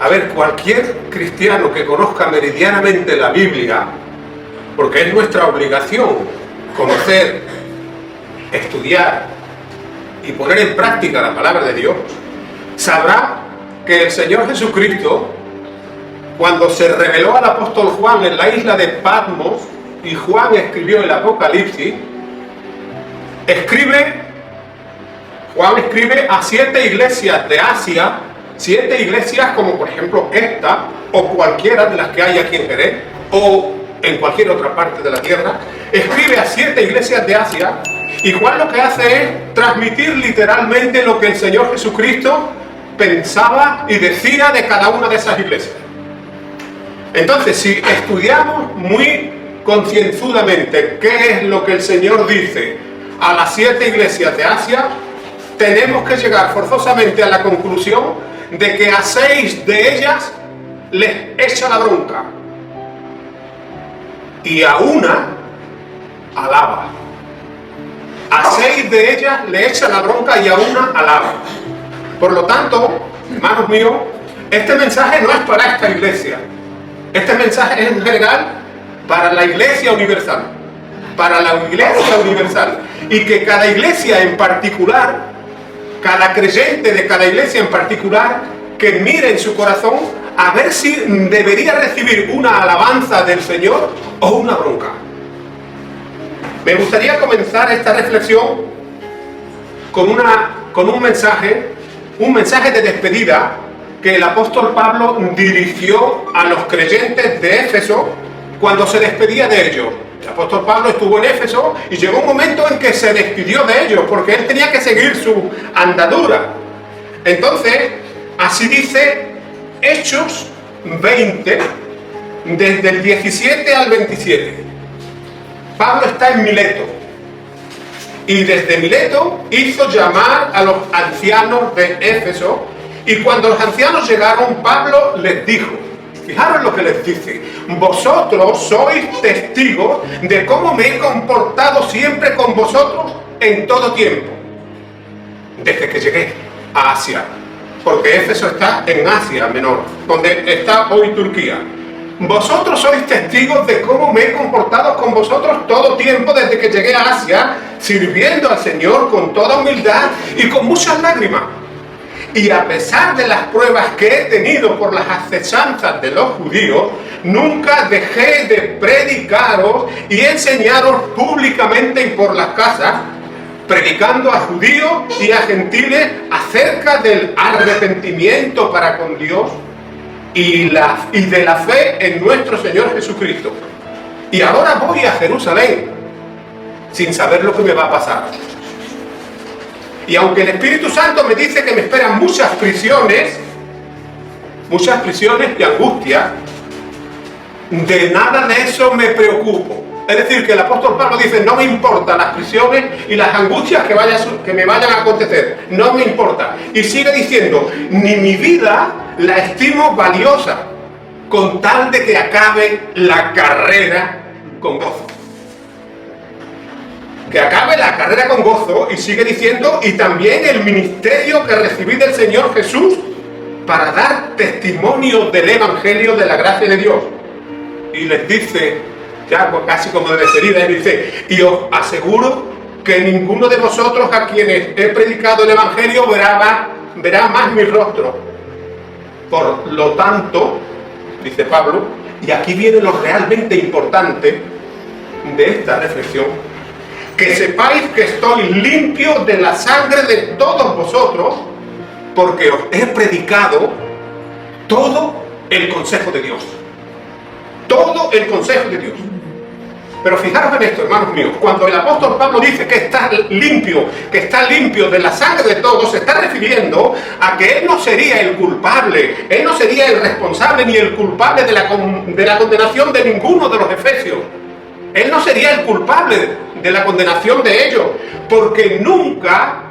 A ver, cualquier cristiano que conozca meridianamente la Biblia, porque es nuestra obligación conocer, estudiar y poner en práctica la palabra de Dios, sabrá que el Señor Jesucristo, cuando se reveló al apóstol Juan en la isla de Patmos y Juan escribió el Apocalipsis, Juan escribe a 7 iglesias de Asia, 7 iglesias como por ejemplo esta o cualquiera de las que hay aquí en Jerez o en cualquier otra parte de la tierra. Escribe a 7 iglesias de Asia y Juan lo que hace es transmitir literalmente lo que el Señor Jesucristo pensaba y decía de cada una de esas iglesias. Entonces, si estudiamos muy concienzudamente qué es lo que el Señor dice a las 7 iglesias de Asia, tenemos que llegar forzosamente a la conclusión de que a 6 de ellas les echa la bronca y a una alaba. A 6 de ellas le echa la bronca y a una alaba. Por lo tanto, hermanos míos, este mensaje no es para esta iglesia. Este mensaje es en general para la iglesia universal. Para la iglesia universal. Y que cada iglesia en particular, cada creyente de cada iglesia en particular, que mire en su corazón a ver si debería recibir una alabanza del Señor o una bronca. Me gustaría comenzar esta reflexión con un mensaje de despedida que el apóstol Pablo dirigió a los creyentes de Éfeso cuando se despedía de ellos. El apóstol Pablo estuvo en Éfeso y llegó un momento en que se despidió de ellos porque él tenía que seguir su andadura. Entonces, así dice Hechos 20, desde el 17 al 27. Pablo está en Mileto y desde Mileto hizo llamar a los ancianos de Éfeso y cuando los ancianos llegaron, Pablo les dijo, fijaros lo que les dice, vosotros sois testigos de cómo me he comportado siempre con vosotros en todo tiempo, desde que llegué a Asia, porque Éfeso está en Asia Menor, donde está hoy Turquía. Vosotros sois testigos de cómo me he comportado con vosotros todo tiempo desde que llegué a Asia, sirviendo al Señor con toda humildad y con muchas lágrimas. Y a pesar de las pruebas que he tenido por las acechanzas de los judíos, nunca dejé de predicaros y enseñaros públicamente y por las casas, predicando a judíos y a gentiles acerca del arrepentimiento para con Dios y de la fe en nuestro Señor Jesucristo. Y ahora voy a Jerusalén sin saber lo que me va a pasar. Y aunque el Espíritu Santo me dice que me esperan muchas prisiones y angustia, de nada de eso me preocupo. Es decir, que el apóstol Pablo dice, no me importan las prisiones y las angustias que me vayan a acontecer, no me importa. Y sigue diciendo, ni mi vida la estimo valiosa, con tal de que acabe la carrera con gozo. Que acabe la carrera con gozo, y sigue diciendo, y también el ministerio que recibí del Señor Jesús para dar testimonio del Evangelio de la gracia de Dios. Y les dice, ya casi como de despedida, y dice, y os aseguro que ninguno de vosotros a quienes he predicado el Evangelio verá más mi rostro. Por lo tanto, dice Pablo, y aquí viene lo realmente importante de esta reflexión, que sepáis que estoy limpio de la sangre de todos vosotros, porque os he predicado todo el consejo de Dios. Todo el consejo de Dios. Pero fijaros en esto, hermanos míos, cuando el apóstol Pablo dice que está limpio de la sangre de todos, se está refiriendo a que él no sería el culpable, él no sería el responsable ni el culpable de la condenación de ninguno de los efesios. Él no sería el culpable de la condenación de ellos, porque nunca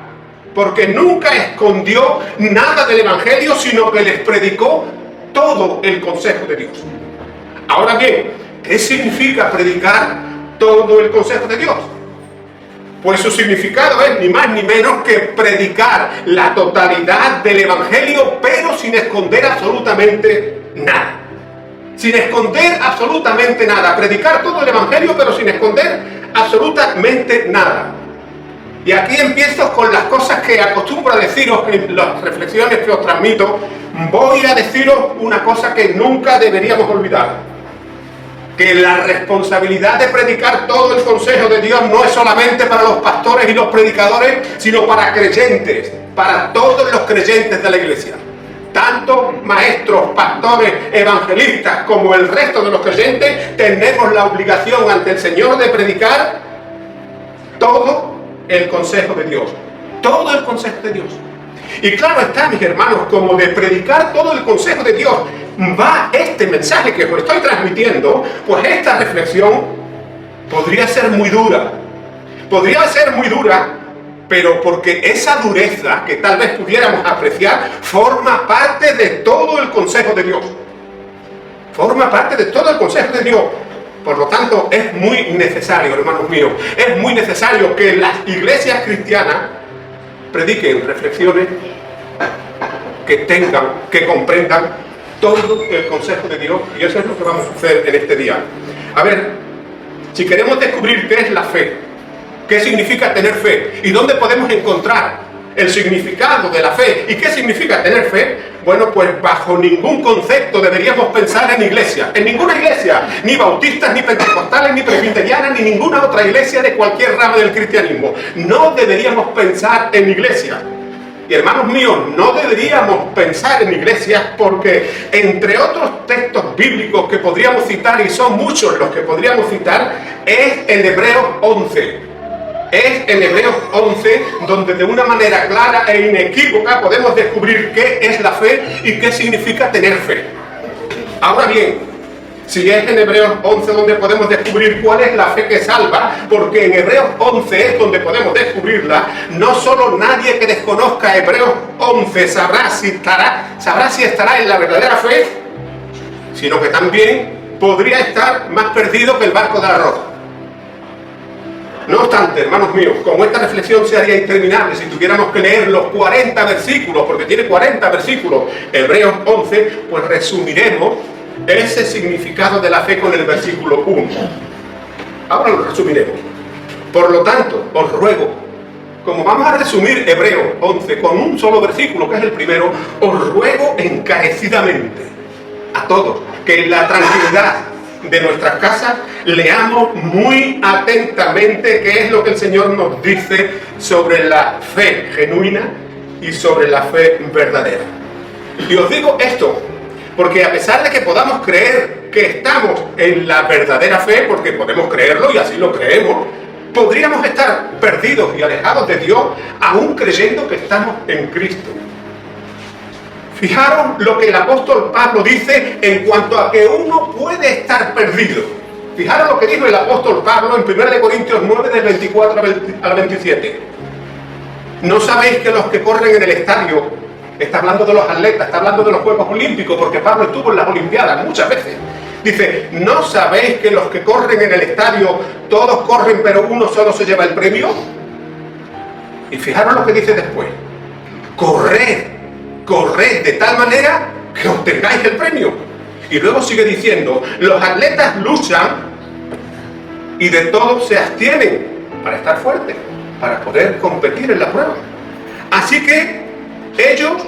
escondió nada del Evangelio, sino que les predicó todo el consejo de Dios. Ahora bien, ¿qué significa predicar todo el consejo de Dios? Pues su significado es ni más ni menos que predicar la totalidad del Evangelio, pero sin esconder absolutamente nada. Sin esconder absolutamente nada. Predicar todo el Evangelio, pero sin esconder absolutamente nada. Y aquí empiezo con las cosas que acostumbro a deciros en las reflexiones que os transmito. Voy a deciros una cosa que nunca deberíamos olvidar. Que la responsabilidad de predicar todo el consejo de Dios no es solamente para los pastores y los predicadores, sino para creyentes, para todos los creyentes de la iglesia. Tanto maestros, pastores, evangelistas, como el resto de los creyentes, tenemos la obligación ante el Señor de predicar todo el consejo de Dios. Todo el consejo de Dios. Y claro está, mis hermanos, como de predicar todo el consejo de Dios va este mensaje que os estoy transmitiendo, pues esta reflexión podría ser muy dura. Podría ser muy dura, pero porque esa dureza que tal vez pudiéramos apreciar forma parte de todo el consejo de Dios. Forma parte de todo el consejo de Dios. Por lo tanto, es muy necesario, hermanos míos, es muy necesario que las iglesias cristianas prediquen reflexiones que comprendan todo el consejo de Dios, y eso es lo que vamos a hacer en este día. A ver, si queremos descubrir qué es la fe, qué significa tener fe, y dónde podemos encontrar el significado de la fe, y qué significa tener fe, bueno, pues bajo ningún concepto deberíamos pensar en iglesia, en ninguna iglesia, ni bautistas, ni pentecostales, ni presbiterianas, ni ninguna otra iglesia de cualquier rama del cristianismo. No deberíamos pensar en iglesia. Y hermanos míos, no deberíamos pensar en iglesias porque, entre otros textos bíblicos que podríamos citar, y son muchos los que podríamos citar, es en Hebreos 11. Es en Hebreos 11 donde de una manera clara e inequívoca podemos descubrir qué es la fe y qué significa tener fe. Ahora bien, si es en Hebreos 11 donde podemos descubrir cuál es la fe que salva, porque en Hebreos 11 es donde podemos descubrirla, no solo nadie que desconozca Hebreos 11 sabrá si estará en la verdadera fe, sino que también podría estar más perdido que el barco del arroz. No obstante, hermanos míos, como esta reflexión se haría interminable si tuviéramos que leer los 40 versículos, porque tiene 40 versículos, Hebreos 11, pues resumiremos ese significado de la fe con el versículo 1. Ahora lo resumiremos. Por lo tanto, os ruego, como vamos a resumir Hebreos 11 con un solo versículo, que es el primero, os ruego encarecidamente a todos que en la tranquilidad de nuestras casas leamos muy atentamente qué es lo que el Señor nos dice sobre la fe genuina y sobre la fe verdadera. Y os digo esto porque a pesar de que podamos creer que estamos en la verdadera fe, porque podemos creerlo y así lo creemos, podríamos estar perdidos y alejados de Dios aún creyendo que estamos en Cristo. Fijaros lo que el apóstol Pablo dice en cuanto a que uno puede estar perdido. Fijaros lo que dijo el apóstol Pablo en 1 Corintios 9 del 24 al 27. ¿No sabéis que los que corren en el estadio, está hablando de los atletas, está hablando de los Juegos Olímpicos, porque Pablo estuvo en las Olimpiadas muchas veces? Dice, ¿no sabéis que los que corren en el estadio, todos corren pero uno solo se lleva el premio? Y fijaros lo que dice después. Corred de tal manera que obtengáis el premio. Y luego sigue diciendo, los atletas luchan y de todo se abstienen para estar fuertes, para poder competir en la prueba. Así que ellos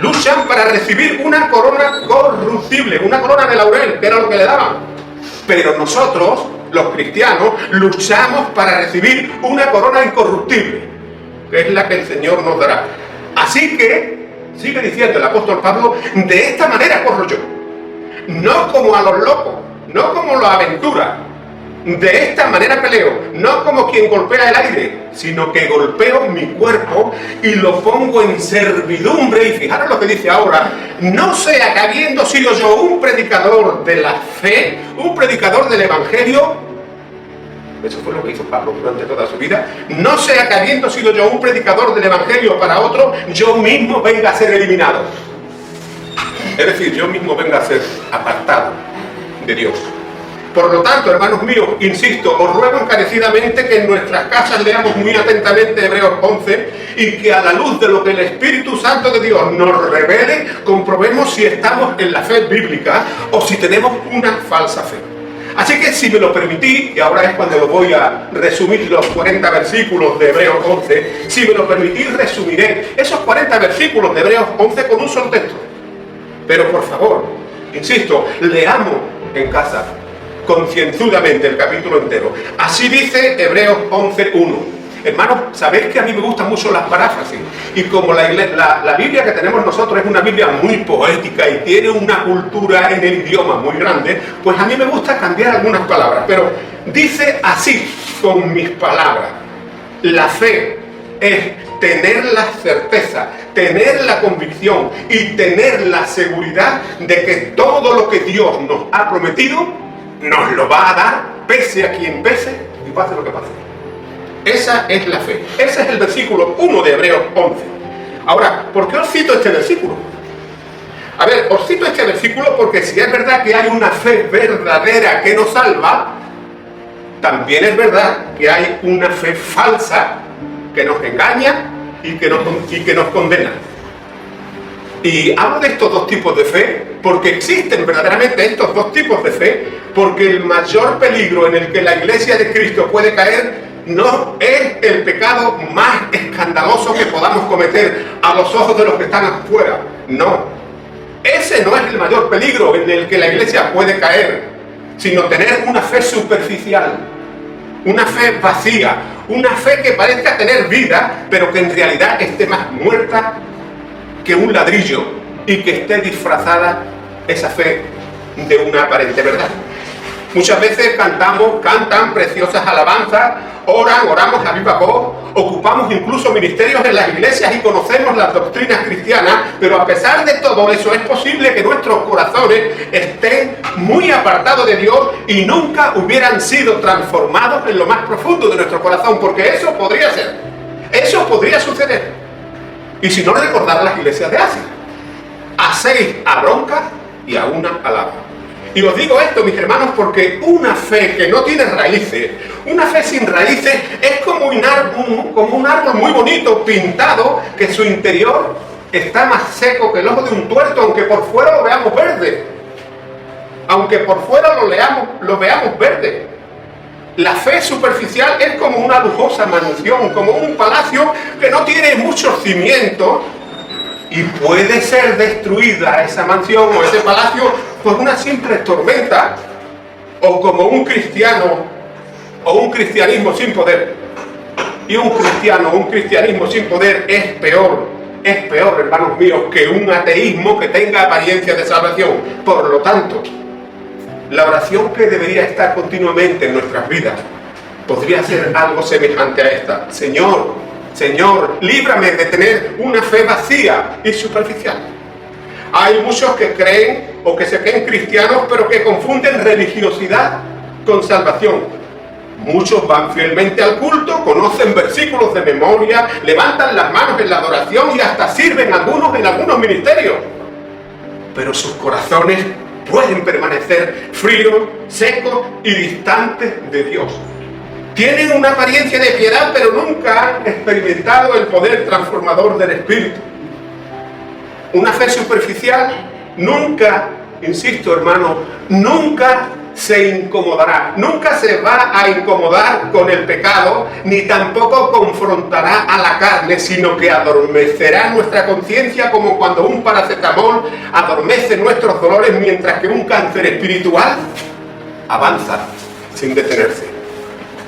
luchan para recibir una corona corruptible, una corona de laurel, que era lo que le daban. Pero nosotros, los cristianos, luchamos para recibir una corona incorruptible, que es la que el Señor nos dará. Así que, sigue diciendo el apóstol Pablo, de esta manera corro yo. No como a los locos, no como los aventuras. De esta manera peleo, no como quien golpea el aire, sino que golpeo mi cuerpo y lo pongo en servidumbre. Y fijaros lo que dice ahora, no sea que habiendo sido yo un predicador de la fe, un predicador del Evangelio, eso fue lo que hizo Pablo durante toda su vida, no sea que habiendo sido yo un predicador del Evangelio para otro, yo mismo venga a ser eliminado. Es decir, yo mismo venga a ser apartado de Dios. Por lo tanto, hermanos míos, insisto, os ruego encarecidamente que en nuestras casas leamos muy atentamente Hebreos 11 y que a la luz de lo que el Espíritu Santo de Dios nos revele, comprobemos si estamos en la fe bíblica o si tenemos una falsa fe. Así que si me lo permitís, y ahora es cuando lo voy a resumir los 40 versículos de Hebreos 11, si me lo permitís resumiré esos 40 versículos de Hebreos 11 con un solo texto. Pero por favor, insisto, leamos en casa concienzudamente el capítulo entero. Así dice Hebreos 11:1. Hermanos, sabéis que a mí me gustan mucho las paráfrasis, y como la Biblia que tenemos nosotros es una Biblia muy poética y tiene una cultura en el idioma muy grande, pues a mí me gusta cambiar algunas palabras, pero dice así con mis palabras: la fe es tener la certeza, tener la convicción y tener la seguridad de que todo lo que Dios nos ha prometido nos lo va a dar, pese a quien pese y pase lo que pase. Esa es la fe. Ese es el versículo 1 de Hebreos 11. Ahora, ¿por qué os cito este versículo? A ver, os cito este versículo porque si es verdad que hay una fe verdadera que nos salva, también es verdad que hay una fe falsa que nos engaña y que nos condena. Y hablo de estos dos tipos de fe porque existen verdaderamente estos dos tipos de fe, porque el mayor peligro en el que la Iglesia de Cristo puede caer no es el pecado más escandaloso que podamos cometer a los ojos de los que están afuera. No. Ese no es el mayor peligro en el que la Iglesia puede caer, sino tener una fe superficial, una fe vacía, una fe que parezca tener vida, pero que en realidad esté más muerta que un ladrillo y que esté disfrazada esa fe de una aparente verdad. Muchas veces cantan preciosas alabanzas, oramos a viva voz, ocupamos incluso ministerios en las iglesias y conocemos las doctrinas cristianas, pero a pesar de todo eso es posible que nuestros corazones estén muy apartados de Dios y nunca hubieran sido transformados en lo más profundo de nuestro corazón, porque eso podría ser, eso podría suceder. Y si no, recordar las iglesias de Asia: a 6 a bronca y a 1 alaba. Y os digo esto, mis hermanos, porque una fe que no tiene raíces, una fe sin raíces, es como un árbol muy bonito, pintado, que su interior está más seco que el ojo de un tuerto, aunque por fuera lo veamos verde. Aunque por fuera lo veamos verde. La fe superficial es como una lujosa mansión, como un palacio que no tiene muchos cimientos, y puede ser destruida esa mansión o ese palacio por una simple tormenta, o como un cristiano o un cristianismo sin poder. Y un cristianismo sin poder es peor, hermanos míos, que un ateísmo que tenga apariencia de salvación. Por lo tanto, la oración que debería estar continuamente en nuestras vidas podría ser algo semejante a esta: Señor, líbrame de tener una fe vacía y superficial. Hay muchos que creen o que se creen cristianos, pero que confunden religiosidad con salvación. Muchos van fielmente al culto, conocen versículos de memoria, levantan las manos en la adoración y hasta sirven algunos en algunos ministerios. Pero sus corazones pueden permanecer fríos, secos y distantes de Dios. Tienen una apariencia de piedad, pero nunca han experimentado el poder transformador del Espíritu. Una fe superficial nunca, insisto hermano, nunca se incomodará, nunca se va a incomodar con el pecado, ni tampoco confrontará a la carne, sino que adormecerá nuestra conciencia como cuando un paracetamol adormece nuestros dolores, mientras que un cáncer espiritual avanza sin detenerse.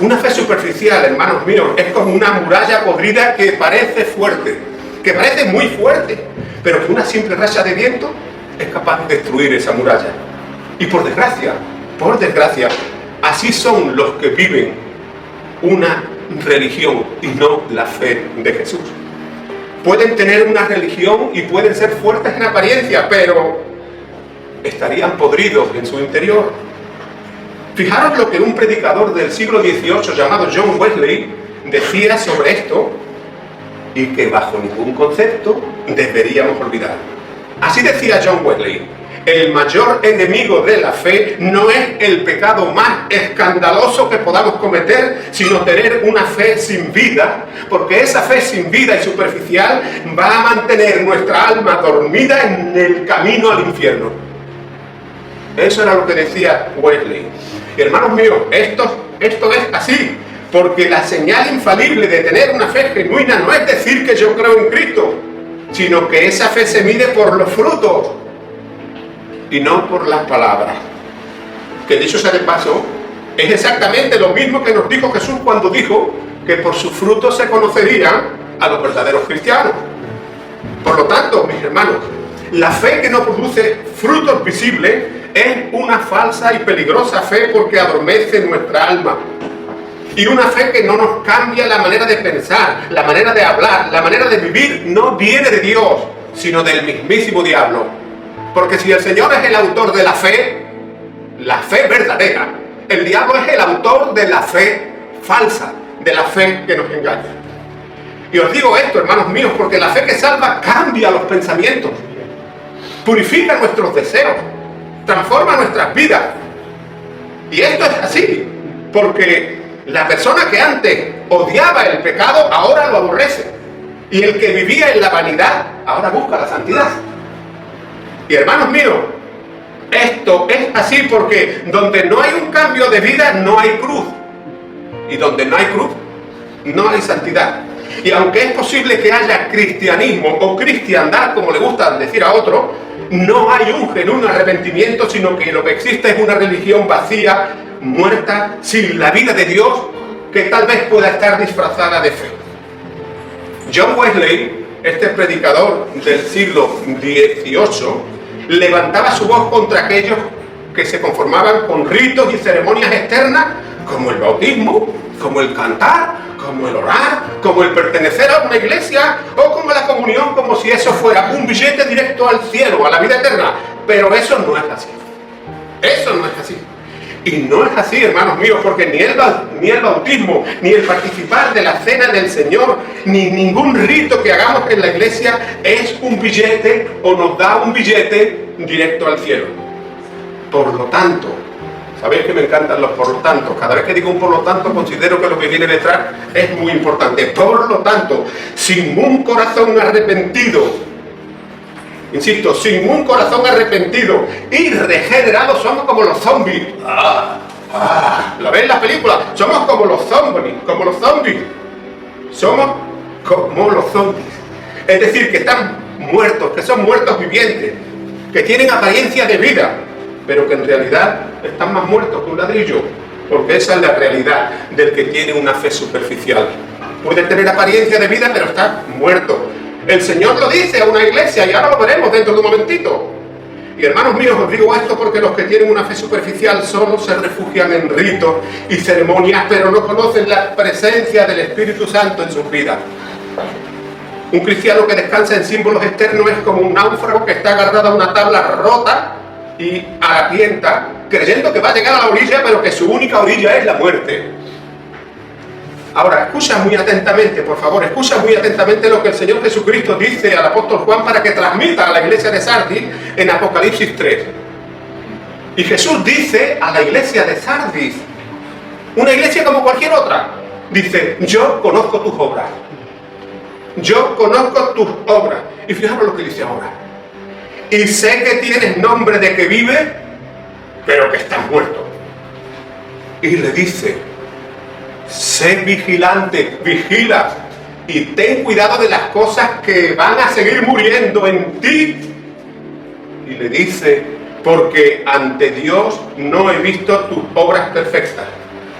Una fe superficial, hermanos míos, es como una muralla podrida que parece fuerte, que parece muy fuerte, pero que una simple racha de viento es capaz de destruir esa muralla. Y por desgracia, así son los que viven una religión y no la fe de Jesús. Pueden tener una religión y pueden ser fuertes en apariencia, pero estarían podridos en su interior. Fijaros lo que un predicador del siglo XVIII llamado John Wesley decía sobre esto, y que bajo ningún concepto deberíamos olvidar. Así decía John Wesley: el mayor enemigo de la fe no es el pecado más escandaloso que podamos cometer, sino tener una fe sin vida, porque esa fe sin vida y superficial va a mantener nuestra alma dormida en el camino al infierno. Eso era lo que decía Wesley. Y hermanos míos, esto es así, porque la señal infalible de tener una fe genuina no es decir que yo creo en Cristo, sino que esa fe se mide por los frutos y no por las palabras. Que dicho sea de paso, es exactamente lo mismo que nos dijo Jesús cuando dijo que por sus frutos se conocerían a los verdaderos cristianos. Por lo tanto, mis hermanos, la fe que no produce frutos visibles es una falsa y peligrosa fe porque adormece nuestra alma. Y una fe que no nos cambia la manera de pensar, la manera de hablar, la manera de vivir, no viene de Dios, sino del mismísimo diablo. Porque si el Señor es el autor de la fe verdadera, el diablo es el autor de la fe falsa, de la fe que nos engaña. Y os digo esto, hermanos míos, porque la fe que salva cambia los pensamientos, purifica nuestros deseos, transforma nuestras vidas. Y esto es así, porque la persona que antes odiaba el pecado, ahora lo aborrece. Y el que vivía en la vanidad, ahora busca la santidad. Y hermanos míos, esto es así porque donde no hay un cambio de vida, no hay cruz. Y donde no hay cruz, no hay santidad. Y aunque es posible que haya cristianismo o cristiandad, como le gusta decir a otros, no hay un genuino arrepentimiento, sino que lo que existe es una religión vacía, muerta, sin la vida de Dios, que tal vez pueda estar disfrazada de fe. John Wesley, este predicador del siglo XVIII, levantaba su voz contra aquellos que se conformaban con ritos y ceremonias externas, como el bautismo, como el cantar, como el orar, como el pertenecer a una iglesia o como la comunión, como si eso fuera un billete directo al cielo, a la vida eterna. Pero eso no es así. Eso no es así. Y no es así, hermanos míos, porque ni el bautismo, ni el participar de la cena del Señor, ni ningún rito que hagamos en la iglesia es un billete o nos da un billete directo al cielo. Por lo tanto, sabéis que me encantan los por lo tanto. Cada vez que digo un por lo tanto, considero que lo que viene detrás es muy importante. Por lo tanto, sin un corazón arrepentido, insisto, sin un corazón arrepentido y regenerado, somos como los zombies. ¿Lo ven en las películas? Somos como los zombies, Somos como los zombies. Es decir, que están muertos, que son muertos vivientes, que tienen apariencia de vida, pero que en realidad están más muertos que un ladrillo, porque esa es la realidad del que tiene una fe superficial. Puede tener apariencia de vida, pero está muerto. El Señor lo dice a una iglesia y ahora lo veremos dentro de un momentito. Y hermanos míos, os digo esto porque los que tienen una fe superficial solo se refugian en ritos y ceremonias, pero no conocen la presencia del Espíritu Santo en sus vidas. Un cristiano que descansa en símbolos externos es como un náufrago que está agarrado a una tabla rota y harapienta, creyendo que va a llegar a la orilla, pero que su única orilla es la muerte. Ahora, escucha muy atentamente, por favor, escucha muy atentamente lo que el Señor Jesucristo dice al apóstol Juan para que transmita a la iglesia de Sardis en Apocalipsis 3. Y Jesús dice a la iglesia de Sardis, una iglesia como cualquier otra, dice, yo conozco tus obras. Yo conozco tus obras. Y fijaros lo que dice ahora. Y sé que tienes nombre de que vive, pero que estás muerto. Y le dice, sé vigilante, vigila y ten cuidado de las cosas que van a seguir muriendo en ti. Y le dice, porque ante Dios no he visto tus obras perfectas.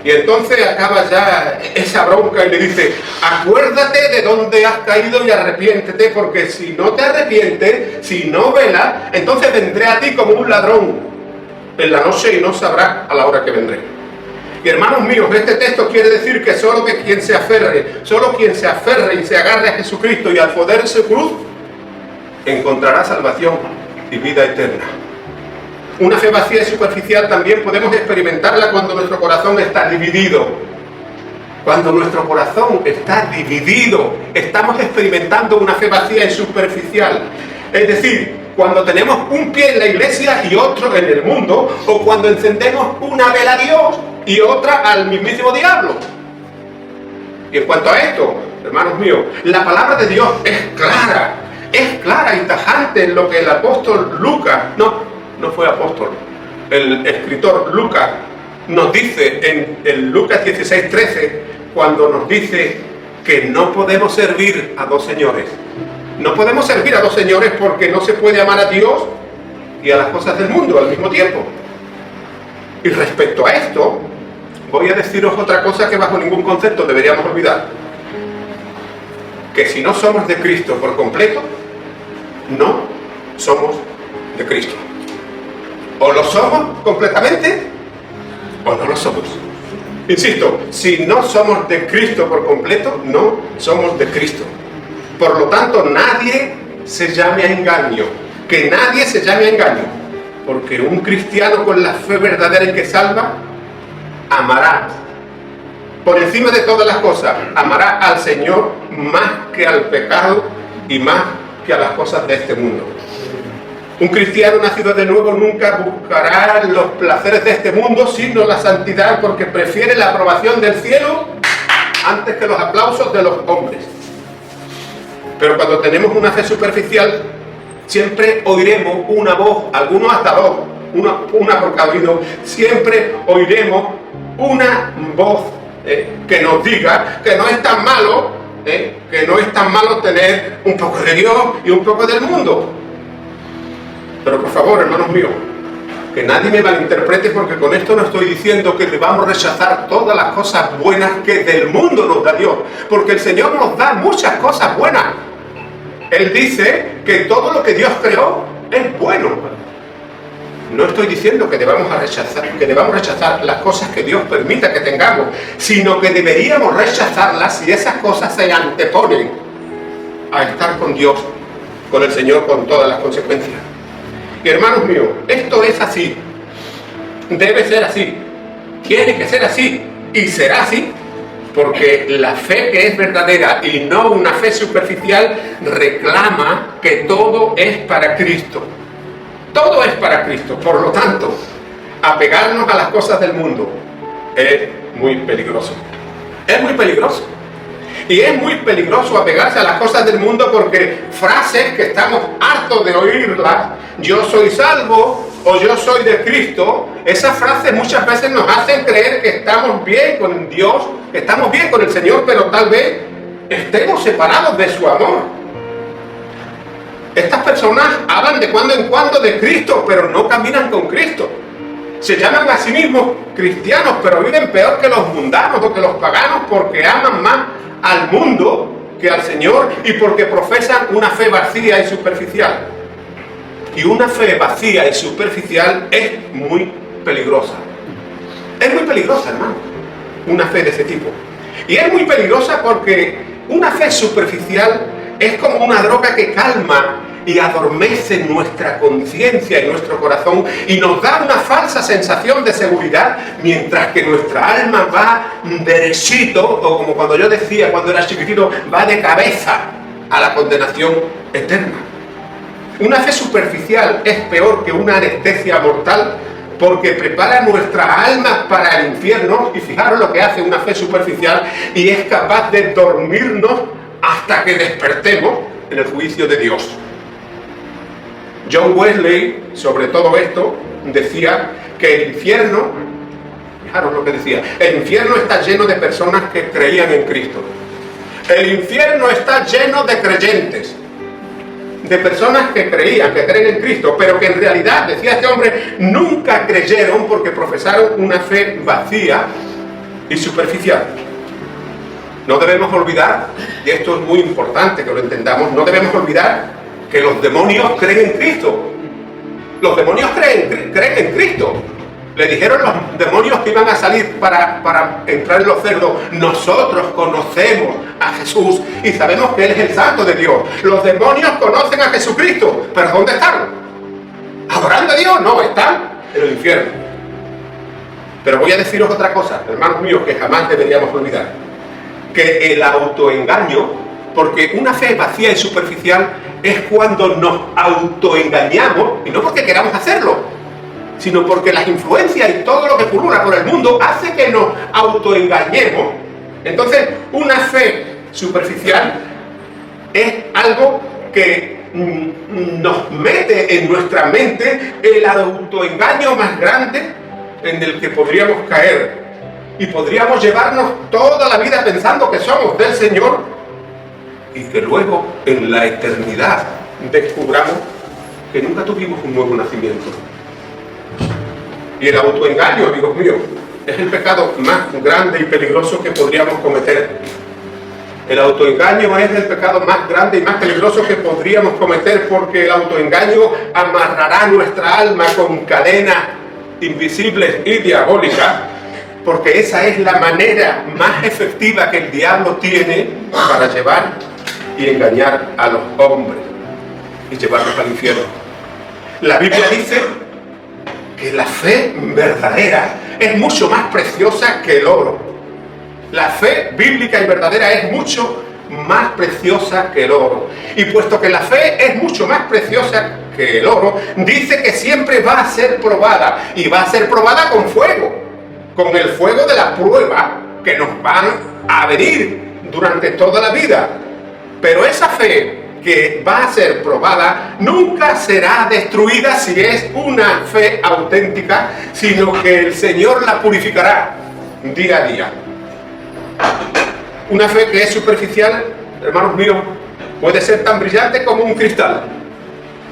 Y entonces acaba ya esa bronca y le dice, acuérdate de dónde has caído y arrepiéntete, porque si no te arrepientes, si no velas, entonces vendré a ti como un ladrón en la noche y no sabrás a la hora que vendré. Y hermanos míos, este texto quiere decir que solo quien se aferre y se agarre a Jesucristo y al poder de su cruz, encontrará salvación y vida eterna. Una fe vacía y superficial también podemos experimentarla cuando nuestro corazón está dividido. Cuando nuestro corazón está dividido, estamos experimentando una fe vacía y superficial. Es decir, cuando tenemos un pie en la iglesia y otro en el mundo, o cuando encendemos una vela a Dios y otra al mismísimo diablo. Y en cuanto a esto, hermanos míos, la palabra de Dios es clara y tajante en lo que el apóstol Lucas, no fue apóstol, el escritor Lucas nos dice en Lucas 16:13, cuando nos dice que no podemos servir a dos señores. No podemos servir a dos señores porque no se puede amar a Dios y a las cosas del mundo al mismo tiempo. Y respecto a esto, voy a deciros otra cosa que bajo ningún concepto deberíamos olvidar. Que si no somos de Cristo por completo, no somos de Cristo. O lo somos completamente, o no lo somos. Insisto, si no somos de Cristo por completo, no somos de Cristo. Por lo tanto, nadie se llame a engaño. Que nadie se llame a engaño. Porque un cristiano con la fe verdadera y que salva, amará. Por encima de todas las cosas, amará al Señor más que al pecado y más que a las cosas de este mundo. Un cristiano nacido de nuevo nunca buscará los placeres de este mundo, sino la santidad, porque prefiere la aprobación del cielo antes que los aplausos de los hombres. Pero cuando tenemos una fe superficial, siempre oiremos una voz, algunos hasta dos, una por cada oído, siempre oiremos una voz que nos diga que no es tan malo, que no es tan malo tener un poco de Dios y un poco del mundo. Pero por favor, hermanos míos, que nadie me malinterprete, porque con esto no estoy diciendo que debamos rechazar todas las cosas buenas que del mundo nos da Dios, porque el Señor nos da muchas cosas buenas. Él dice que todo lo que Dios creó es bueno. No estoy diciendo que debamos rechazar las cosas que Dios permita que tengamos, sino que deberíamos rechazarlas si esas cosas se anteponen a estar con Dios, con el Señor, con todas las consecuencias. Y hermanos míos, esto es así, debe ser así, tiene que ser así y será así, porque la fe que es verdadera y no una fe superficial reclama que todo es para Cristo. Todo es para Cristo. Por lo tanto, apegarnos a las cosas del mundo es muy peligroso. Es muy peligroso. Y es muy peligroso apegarse a las cosas del mundo, porque frases que estamos hartos de oírlas, yo soy salvo o yo soy de Cristo, esas frases muchas veces nos hacen creer que estamos bien con Dios, que estamos bien con el Señor, pero tal vez estemos separados de su amor. Estas personas hablan de cuando en cuando de Cristo, pero no caminan con Cristo. Se llaman a sí mismos cristianos, pero viven peor que los mundanos o que los paganos, porque aman más al mundo que al Señor y porque profesan una fe vacía y superficial. Y una fe vacía y superficial es muy peligrosa. Es muy peligrosa, hermano, una fe de ese tipo. Y es muy peligrosa porque una fe superficial es como una droga que calma y adormece nuestra conciencia y nuestro corazón y nos da una falsa sensación de seguridad, mientras que nuestra alma va derechito, o como cuando yo decía cuando era chiquitito, va de cabeza a la condenación eterna. Una fe superficial es peor que una anestesia mortal, porque prepara nuestra alma para el infierno, y fijaros lo que hace una fe superficial, y es capaz de dormirnos hasta que despertemos en el juicio de Dios. John Wesley, sobre todo esto, decía que el infierno, fijaros lo que decía, el infierno está lleno de personas que creían en Cristo. El infierno está lleno de creyentes, de personas que creían, que creen en Cristo, pero que en realidad, decía este hombre, nunca creyeron porque profesaron una fe vacía y superficial. No debemos olvidar, y esto es muy importante que lo entendamos, no debemos olvidar que los demonios creen en Cristo. Los demonios creen en Cristo. Le dijeron los demonios que iban a salir para entrar en los cerdos: nosotros conocemos a Jesús y sabemos que Él es el Santo de Dios. Los demonios conocen a Jesucristo, pero ¿dónde están? ¿Adorando a Dios? No, están en el infierno. Pero voy a deciros otra cosa, hermanos míos, que jamás deberíamos olvidar: que el autoengaño Porque una fe vacía y superficial es cuando nos autoengañamos, y no porque queramos hacerlo, sino porque las influencias y todo lo que pulula por el mundo hace que nos autoengañemos. Entonces, una fe superficial es algo que nos mete en nuestra mente el autoengaño más grande en el que podríamos caer, y podríamos llevarnos toda la vida pensando que somos del Señor, y que luego en la eternidad descubramos que nunca tuvimos un nuevo nacimiento. Y el autoengaño, amigos míos, es el pecado más grande y peligroso que podríamos cometer. El autoengaño es el pecado más grande y más peligroso que podríamos cometer, porque el autoengaño amarrará nuestra alma con cadenas invisibles y diabólicas, porque esa es la manera más efectiva que el diablo tiene para llevar y engañar a los hombres y llevarlos al infierno. La Biblia dice que la fe verdadera es mucho más preciosa que el oro. La fe bíblica y verdadera es mucho más preciosa que el oro. Y puesto que la fe es mucho más preciosa que el oro, dice que siempre va a ser probada, y va a ser probada con fuego, con el fuego de la prueba que nos van a venir durante toda la vida. Pero esa fe que va a ser probada nunca será destruida si es una fe auténtica, sino que el Señor la purificará día a día. Una fe que es superficial, hermanos míos, puede ser tan brillante como un cristal.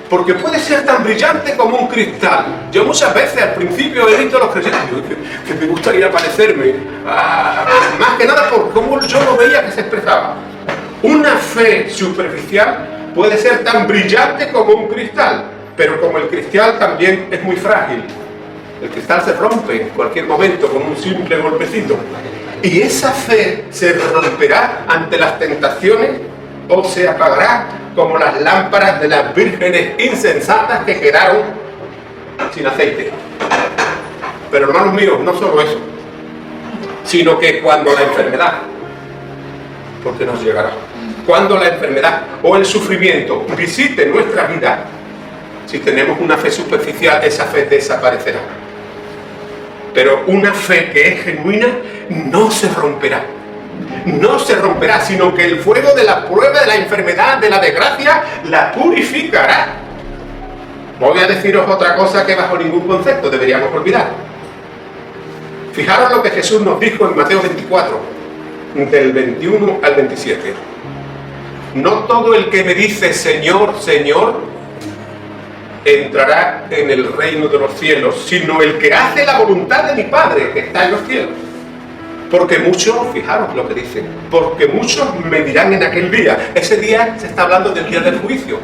Porque puede ser tan brillante como un cristal. Yo muchas veces al principio he visto a los creyentes que me gustaría parecerme, más que nada por cómo yo lo veía que se expresaba. Una fe superficial puede ser tan brillante como un cristal, pero como el cristal también es muy frágil. El cristal se rompe en cualquier momento con un simple golpecito. Y esa fe se romperá ante las tentaciones o se apagará como las lámparas de las vírgenes insensatas que quedaron sin aceite. Pero hermanos míos, no solo eso, sino que cuando la enfermedad, porque nos llegará, cuando la enfermedad o el sufrimiento visite nuestra vida, si tenemos una fe superficial, esa fe desaparecerá. Pero una fe que es genuina no se romperá. No se romperá, sino que el fuego de la prueba, de la enfermedad, de la desgracia, la purificará. Voy a deciros otra cosa que bajo ningún concepto deberíamos olvidar. Fijaros lo que Jesús nos dijo en Mateo 24, del 21 al 27. No todo el que me dice Señor, Señor, entrará en el reino de los cielos, sino el que hace la voluntad de mi Padre que está en los cielos. Porque muchos, fijaros lo que dice, porque muchos me dirán en aquel día. Ese día se está hablando del día del juicio,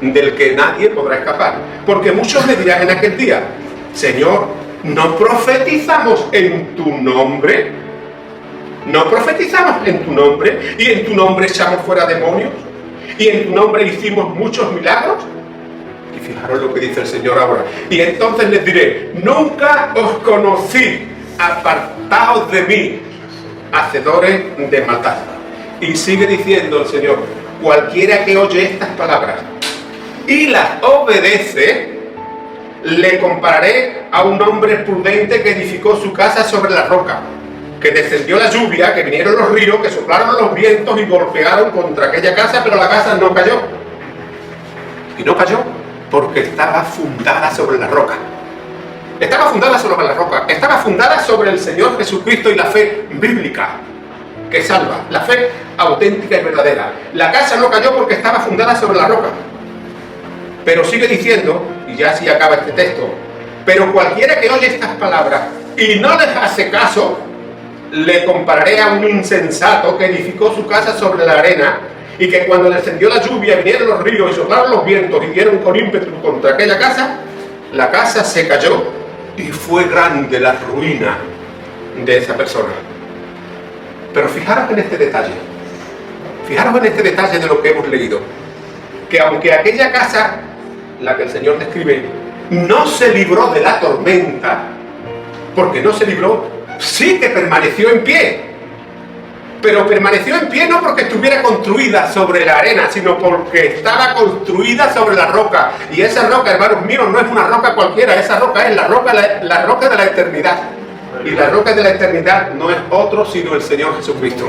del que nadie podrá escapar. Porque muchos me dirán en aquel día, Señor, ¿no profetizamos en tu nombre? ¿No profetizamos en tu nombre? ¿Y en tu nombre echamos fuera demonios? ¿Y en tu nombre hicimos muchos milagros? Y fijaros lo que dice el Señor ahora. Y entonces les diré, nunca os conocí, apartaos de mí, hacedores de maldad. Y sigue diciendo el Señor, cualquiera que oye estas palabras y las obedece, le compararé a un hombre prudente que edificó su casa sobre la roca, que descendió la lluvia, que vinieron los ríos, que soplaron los vientos y golpearon contra aquella casa, pero la casa no cayó. Y no cayó porque estaba fundada sobre la roca. Estaba fundada sobre la roca, estaba fundada sobre el Señor Jesucristo y la fe bíblica que salva, la fe auténtica y verdadera. La casa no cayó porque estaba fundada sobre la roca. Pero sigue diciendo, y ya así acaba este texto, pero cualquiera que oye estas palabras y no les hace caso, le compararé a un insensato que edificó su casa sobre la arena, y que cuando descendió la lluvia, vinieron los ríos y soplaron los vientos y dieron con ímpetu contra aquella casa, la casa se cayó y fue grande la ruina de esa persona. Pero fijaros en este detalle de lo que hemos leído, que aunque aquella casa, la que el Señor describe, no se libró de la tormenta, porque no se libró, sí que permaneció en pie. pero permaneció en pie no porque estuviera construida sobre la arena, sino porque estaba construida sobre la roca. Y esa roca, hermanos míos, no es una roca cualquiera, esa roca es la roca de la eternidad. Y la roca de la eternidad no es otro sino el Señor Jesucristo.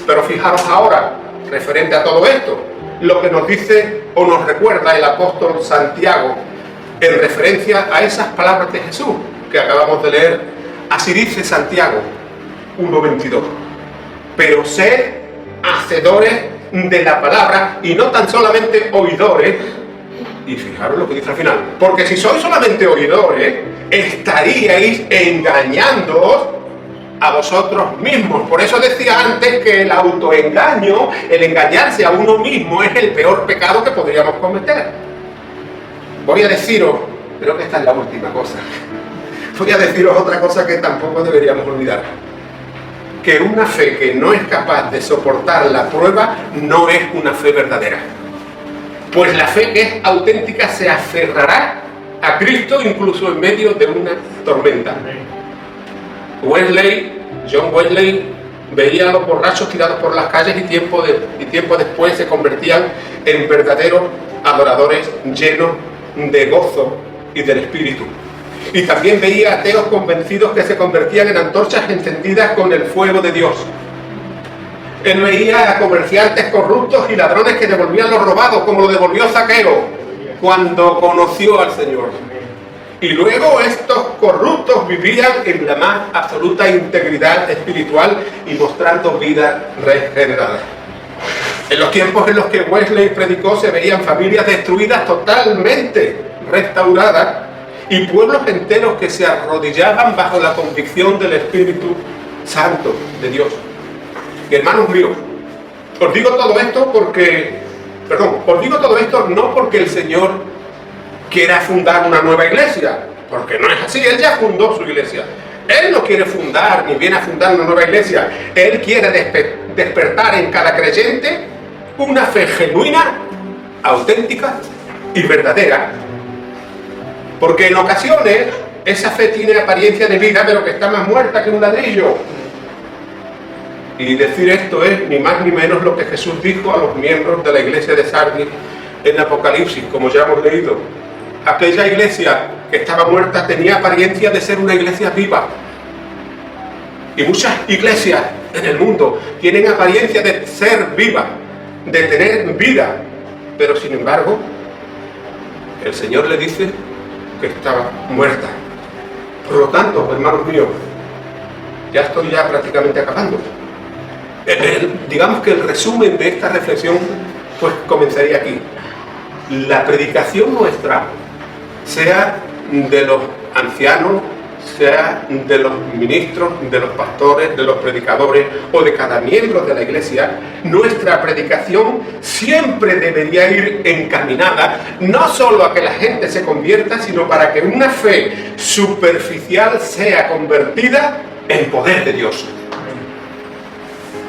Pero fijaros ahora, referente a todo esto, lo que nos dice o nos recuerda el apóstol Santiago en referencia a esas palabras de Jesús que acabamos de leer. Así dice Santiago 1:22. Pero sed hacedores de la palabra y no tan solamente oidores. Y fijaros lo que dice al final. Porque si sois solamente oidores, estaríais engañándoos a vosotros mismos. Por eso decía antes que el autoengaño, el engañarse a uno mismo, es el peor pecado que podríamos cometer. Voy a deciros, creo que esta es la última cosa, voy a deciros otra cosa que tampoco deberíamos olvidar. Que una fe que no es capaz de soportar la prueba no es una fe verdadera. Pues la fe que es auténtica se aferrará a Cristo incluso en medio de una tormenta. John Wesley veía a los borrachos tirados por las calles y tiempo después se convertían en verdaderos adoradores llenos de gozo y del Espíritu. Y también veía ateos convencidos que se convertían en antorchas encendidas con el fuego de Dios. Él veía a comerciantes corruptos y ladrones que devolvían lo robado, como lo devolvió Zaqueo cuando conoció al Señor. Y luego estos corruptos vivían en la más absoluta integridad espiritual y mostrando vida regenerada. En los tiempos en los que Wesley predicó se veían familias destruidas totalmente restauradas y pueblos enteros que se arrodillaban bajo la convicción del Espíritu Santo de Dios. Y hermanos míos, os digo todo esto no porque el Señor quiera fundar una nueva iglesia, porque no es así. Él ya fundó su iglesia. Él no quiere fundar ni viene a fundar una nueva iglesia. Él quiere despertar en cada creyente una fe genuina, auténtica y verdadera. Porque en ocasiones esa fe tiene apariencia de vida, pero que está más muerta que un ladrillo. Y decir esto es ni más ni menos lo que Jesús dijo a los miembros de la iglesia de Sardis en Apocalipsis, como ya hemos leído. Aquella iglesia que estaba muerta tenía apariencia de ser una iglesia viva. Y muchas iglesias en el mundo tienen apariencia de ser vivas, de tener vida. Pero sin embargo, el Señor le dice que estaba muerta. Por lo tanto, hermanos míos, ya estoy prácticamente acabando. Digamos que el resumen de esta reflexión pues comenzaría aquí. La predicación nuestra, sea de los ancianos, sea de los ministros, de los pastores, de los predicadores o de cada miembro de la iglesia, nuestra predicación siempre debería ir encaminada no solo a que la gente se convierta, sino para que una fe superficial sea convertida en poder de Dios.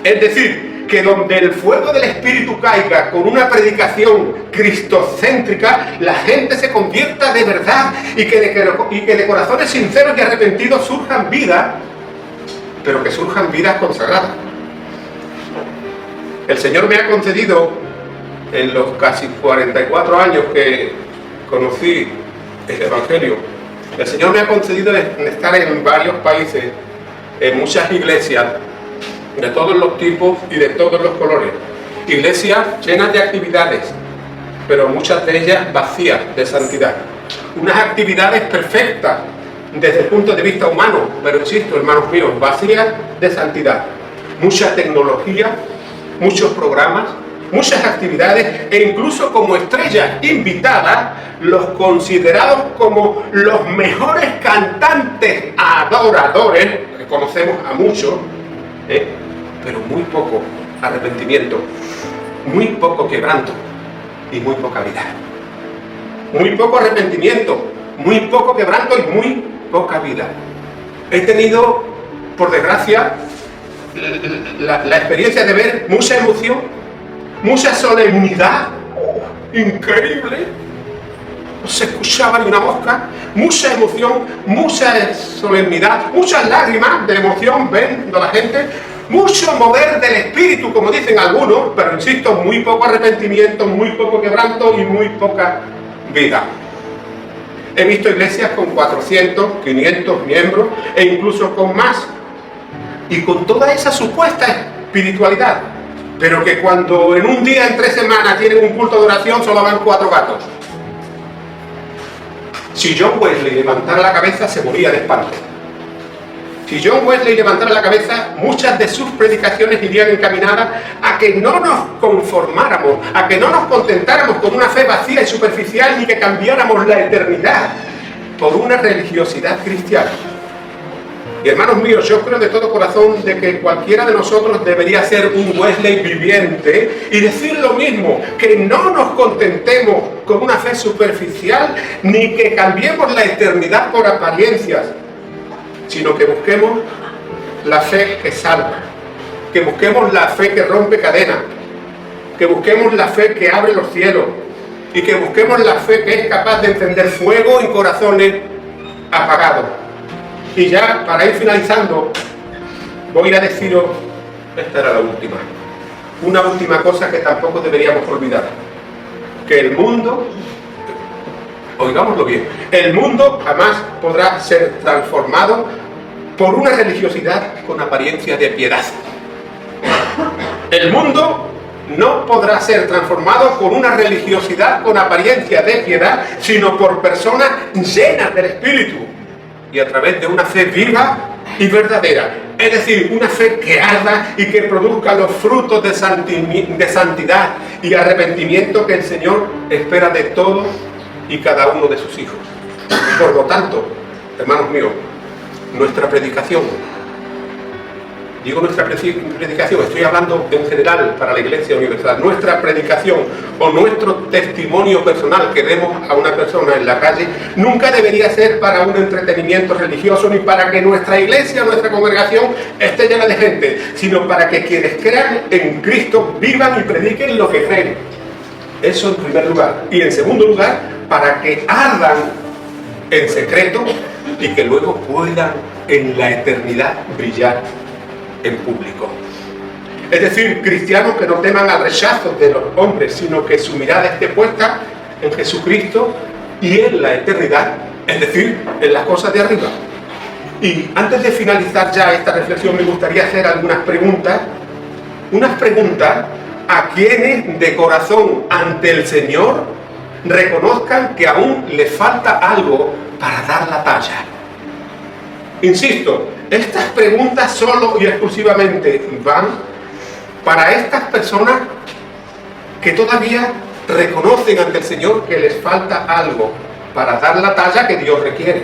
Es decir, que donde el fuego del Espíritu caiga con una predicación cristocéntrica, la gente se convierta de verdad y que de corazones sinceros y arrepentidos surjan vidas, pero que surjan vidas consagradas. El Señor me ha concedido, en los casi 44 años que conocí el Evangelio, el Señor me ha concedido estar en varios países, en muchas iglesias, de todos los tipos y de todos los colores. Iglesias llenas de actividades, pero muchas de ellas vacías de santidad. Unas actividades perfectas desde el punto de vista humano, pero insisto, hermanos míos, vacías de santidad. Mucha tecnología, muchos programas, muchas actividades e incluso como estrellas invitadas, los considerados como los mejores cantantes adoradores, que conocemos a muchos, pero muy poco arrepentimiento, muy poco quebranto y muy poca vida. Muy poco arrepentimiento, muy poco quebranto y muy poca vida. He tenido, por desgracia, la experiencia de ver mucha emoción, mucha solemnidad, increíble, no se escuchaba ni una mosca, mucha emoción, mucha solemnidad, muchas lágrimas de emoción viendo a la gente, mucho mover del espíritu, como dicen algunos, pero insisto, muy poco arrepentimiento, muy poco quebranto y muy poca vida. He visto iglesias con 400, 500 miembros e incluso con más, y con toda esa supuesta espiritualidad, pero que cuando en un día, en 3 semanas, tienen un culto de oración, solo van 4 gatos. Si John Wesley levantara la cabeza, se moría de espanto. Si John Wesley levantara la cabeza, muchas de sus predicaciones irían encaminadas a que no nos conformáramos, a que no nos contentáramos con una fe vacía y superficial, ni que cambiáramos la eternidad por una religiosidad cristiana. Y hermanos míos, yo creo de todo corazón de que cualquiera de nosotros debería ser un Wesley viviente y decir lo mismo, que no nos contentemos con una fe superficial, ni que cambiemos la eternidad por apariencias, sino que busquemos la fe que salva, que busquemos la fe que rompe cadenas, que busquemos la fe que abre los cielos y que busquemos la fe que es capaz de encender fuego en corazones apagados. Y ya para ir finalizando, voy a deciros, esta era la última, una última cosa que tampoco deberíamos olvidar, que el mundo, oigámoslo bien, el mundo jamás podrá ser transformado por una religiosidad con apariencia de piedad. El mundo no podrá ser transformado por una religiosidad con apariencia de piedad, sino por personas llenas del Espíritu y a través de una fe viva y verdadera. Es decir, una fe que arda y que produzca los frutos de santidad y arrepentimiento que el Señor espera de todos y cada uno de sus hijos. Por lo tanto, hermanos míos, nuestra predicación, digo nuestra predicación, estoy hablando en general para la Iglesia Universal, nuestra predicación o nuestro testimonio personal que demos a una persona en la calle, nunca debería ser para un entretenimiento religioso ni para que nuestra iglesia, nuestra congregación esté llena de gente, sino para que quienes crean en Cristo vivan y prediquen lo que creen. Eso en primer lugar. Y en segundo lugar, para que ardan en secreto y que luego puedan en la eternidad brillar en público. Es decir, cristianos que no teman al rechazo de los hombres, sino que su mirada esté puesta en Jesucristo y en la eternidad, es decir, en las cosas de arriba. Y antes de finalizar ya esta reflexión, me gustaría hacer algunas preguntas, a quienes de corazón ante el Señor reconozcan que aún les falta algo para dar la talla. Insisto, estas preguntas solo y exclusivamente van para estas personas que todavía reconocen ante el Señor que les falta algo para dar la talla que Dios requiere.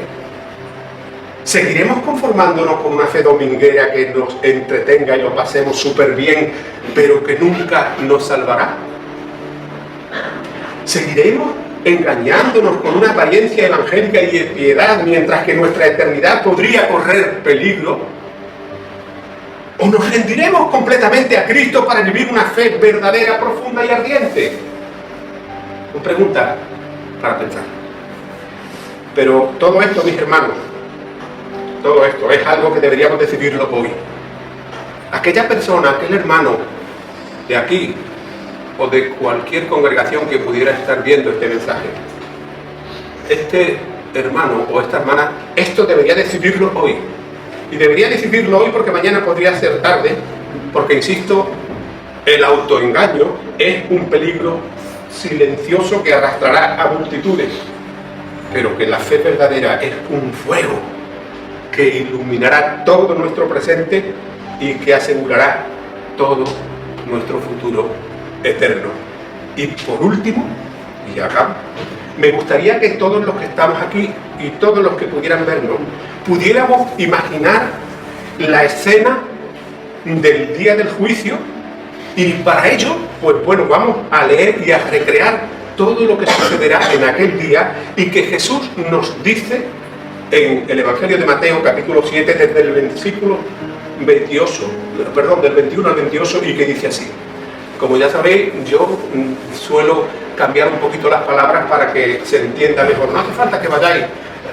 ¿Seguiremos conformándonos con una fe dominguera que nos entretenga y lo pasemos súper bien, pero que nunca nos salvará? ¿Seguiremos engañándonos con una apariencia evangélica y de piedad mientras que nuestra eternidad podría correr peligro? ¿O nos rendiremos completamente a Cristo para vivir una fe verdadera, profunda y ardiente? Una pregunta para pensar. Pero todo esto, mis hermanos, todo esto es algo que deberíamos decidirlo hoy. Aquella persona, aquel hermano de aquí o de cualquier congregación que pudiera estar viendo este mensaje, este hermano o esta hermana, esto debería decidirlo hoy. Y debería decidirlo hoy porque mañana podría ser tarde, porque insisto, el autoengaño es un peligro silencioso que arrastrará a multitudes, pero que la fe verdadera es un fuego que iluminará todo nuestro presente y que asegurará todo nuestro futuro eterno. Y por último, y acá, me gustaría que todos los que estamos aquí y todos los que pudieran vernos, pudiéramos imaginar la escena del día del juicio, y para ello, pues bueno, vamos a leer y a recrear todo lo que sucederá en aquel día y que Jesús nos dice en el Evangelio de Mateo, capítulo 7, desde el versículo 21 al 28, y que dice así: Como ya sabéis, yo suelo cambiar un poquito las palabras para que se entienda mejor. No hace falta que vayáis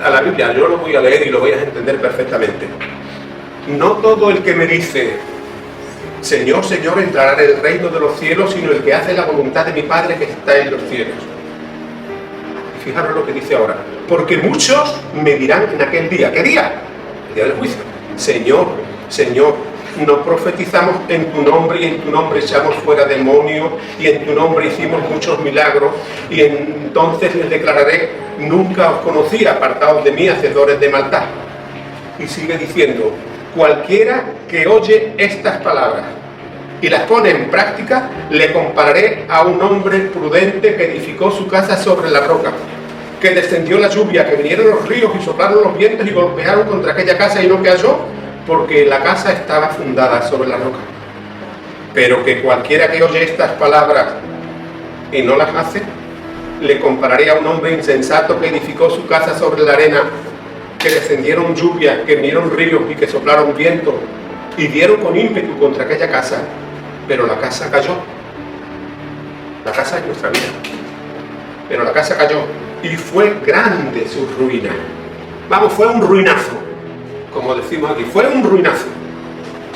a la Biblia, yo lo voy a leer y lo vais a entender perfectamente. No todo el que me dice Señor, Señor, entrará en el reino de los cielos, sino el que hace la voluntad de mi Padre que está en los cielos. Y fijaros lo que dice ahora. Porque muchos me dirán en aquel día. ¿Qué día? El día del juicio. Señor, Señor, no profetizamos en tu nombre y en tu nombre echamos fuera demonios y en tu nombre hicimos muchos milagros y entonces les declararé, nunca os conocí, apartados de mí, hacedores de maldad. Y sigue diciendo, cualquiera que oye estas palabras y las pone en práctica, le compararé a un hombre prudente que edificó su casa sobre la roca, que descendió la lluvia, que vinieron los ríos y soplaron los vientos y golpearon contra aquella casa y no cayó, porque la casa estaba fundada sobre la roca. Pero que cualquiera que oye estas palabras y no las hace, le compararé a un hombre insensato que edificó su casa sobre la arena, que descendieron lluvias, que vinieron ríos y que soplaron viento y dieron con ímpetu contra aquella casa, pero la casa cayó. La casa es nuestra vida. Pero la casa cayó y fue grande su ruina. Vamos, fue un ruinazo, como decimos aquí, fue un ruinazo.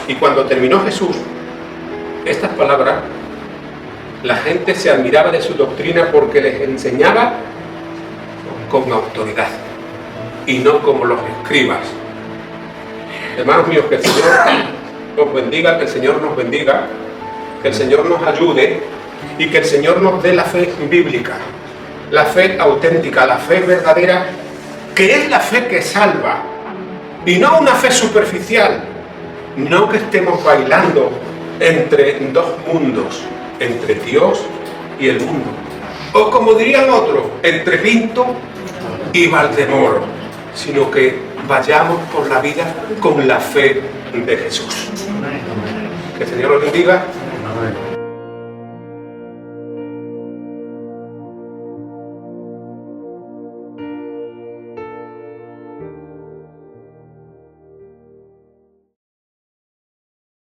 Y cuando terminó Jesús estas palabras, la gente se admiraba de su doctrina porque les enseñaba con autoridad y no como los escribas. Hermanos míos, que el Señor os bendiga, que el Señor nos bendiga, que el Señor nos ayude y que el Señor nos dé la fe bíblica, la fe auténtica, la fe verdadera, que es la fe que salva y no una fe superficial, no que estemos bailando entre dos mundos, entre Dios y el mundo, o como dirían otros, entre Pinto y Valdemoro, sino que vayamos por la vida con la fe de Jesús. Que el Señor los bendiga.